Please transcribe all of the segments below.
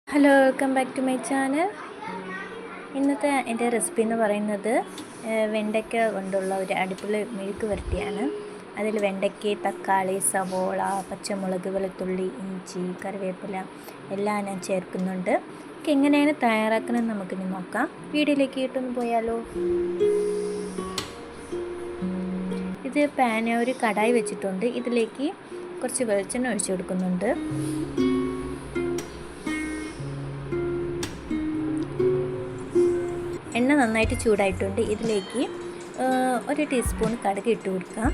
Hello, welcome back to my channel. ഇന്നത്തെ എൻ്റെ recipe എന്ന് പറയുന്നത് വെണ്ടയ്ക്ക കൊണ്ടുള്ള ഒരു അടിപൊളി മെഴുക്ക് വരട്ടിയാണ്. അതിൽ വെണ്ടയ്ക്ക, തക്കാളി, സവോള, പച്ചമുളക്, വെളുത്തുള്ളി, ഇഞ്ചി, കറിവേപ്പില എല്ലാം ഞാൻ ചേർക്കുന്നുണ്ട്. എങ്ങനെയാണ് തയ്യാറാക്കുന്നത് നമുക്കിനി നോക്കാം. വീഡിയോയിലേക്ക് ഇട്ടൊന്ന് പോയാലോ. ഇത് ഒരു കടായി വെച്ചിട്ടുണ്ട്. ഇതിലേക്ക് കുറച്ച് വെളിച്ചെണ്ണ ഒഴിച്ചു കൊടുക്കുന്നുണ്ട്. എണ്ണ നന്നായിട്ട് ചൂടായിട്ടുണ്ട്. ഇതിലേക്ക് 1 ടീസ്പൂൺ കടുക് ഇട്ട് കൊടുക്കാം.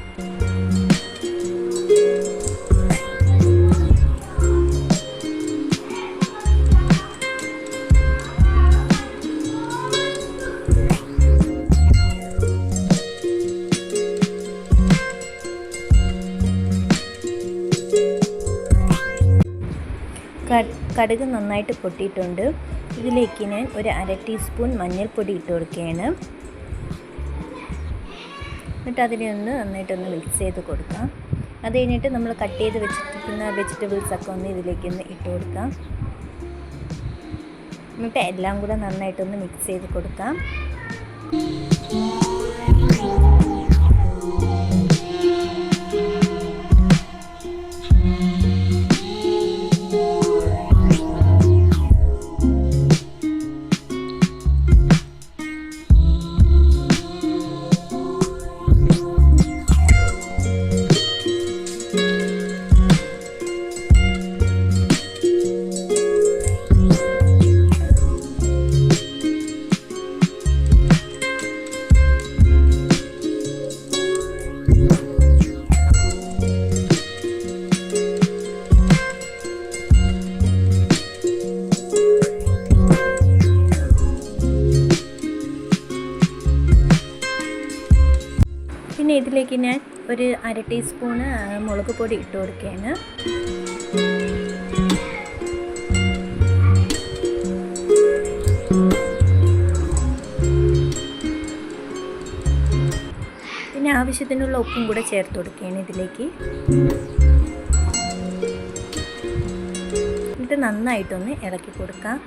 കടുക് നന്നായിട്ട് പൊട്ടിയിട്ടുണ്ട്. ഇതിലേക്ക് ഞാൻ 1/2 ടീസ്പൂൺ മഞ്ഞൾപ്പൊടി ഇട്ട് കൊടുക്കുകയാണ്. എന്നിട്ട് അതിനെ നന്നായിട്ടൊന്ന് മിക്സ് ചെയ്ത് കൊടുക്കാം. അത് കഴിഞ്ഞിട്ട് നമ്മൾ കട്ട് ചെയ്ത് വെച്ചിരിക്കുന്ന വെജിറ്റബിൾസൊക്കെ ഇതിലേക്കൊന്ന് ഇട്ട് കൊടുക്കാം. എന്നിട്ട് എല്ലാം കൂടെ നന്നായിട്ടൊന്ന് മിക്സ് ചെയ്ത് കൊടുക്കാം. പിന്നെ ഇതിലേക്ക് ഞാൻ 1/2 ടീസ്പൂണ് മുളക് പൊടി ഇട്ട് കൊടുക്കുകയാണ്. പിന്നെ ആവശ്യത്തിനുള്ള ഉപ്പും കൂടെ ചേർത്ത് കൊടുക്കുകയാണ് ഇതിലേക്ക്. എന്നിട്ട് നന്നായിട്ടൊന്ന് ഇളക്കി കൊടുക്കാം.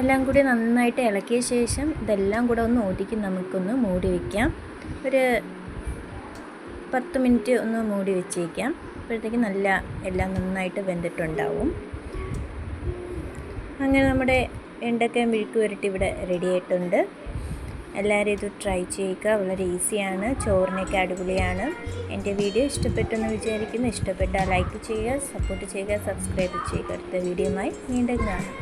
എല്ലാം കൂടി നന്നായിട്ട് ഇളക്കിയ ശേഷം ഇതെല്ലാം കൂടെ ഒന്ന് ഒതുക്കി നമുക്കൊന്ന് മൂടി വയ്ക്കാം. ഒരു 10 മിനിറ്റ് ഒന്ന് മൂടി വെച്ചേക്കാം. അപ്പോഴത്തേക്ക് എല്ലാം നന്നായിട്ട് വെന്തിട്ടുണ്ടാവും. അങ്ങനെ നമ്മുടെ വെണ്ടയ്ക്ക മെഴുക്ക് വരട്ടി ഇവിടെ റെഡി ആയിട്ടുണ്ട്. എല്ലാവരും ഇത് ട്രൈ ചെയ്യുക. വളരെ ഈസിയാണ്. ചോറിനൊക്കെ അടിപൊളിയാണ്. എൻ്റെ വീഡിയോ ഇഷ്ടപ്പെട്ടെന്ന് വിചാരിക്കുന്നു. ഇഷ്ടപ്പെട്ടാൽ ലൈക്ക് ചെയ്യുക, സപ്പോർട്ട് ചെയ്യുക, സബ്സ്ക്രൈബ് ചെയ്യുക. അടുത്ത വീഡിയോയുമായി വീണ്ടും കാണാം.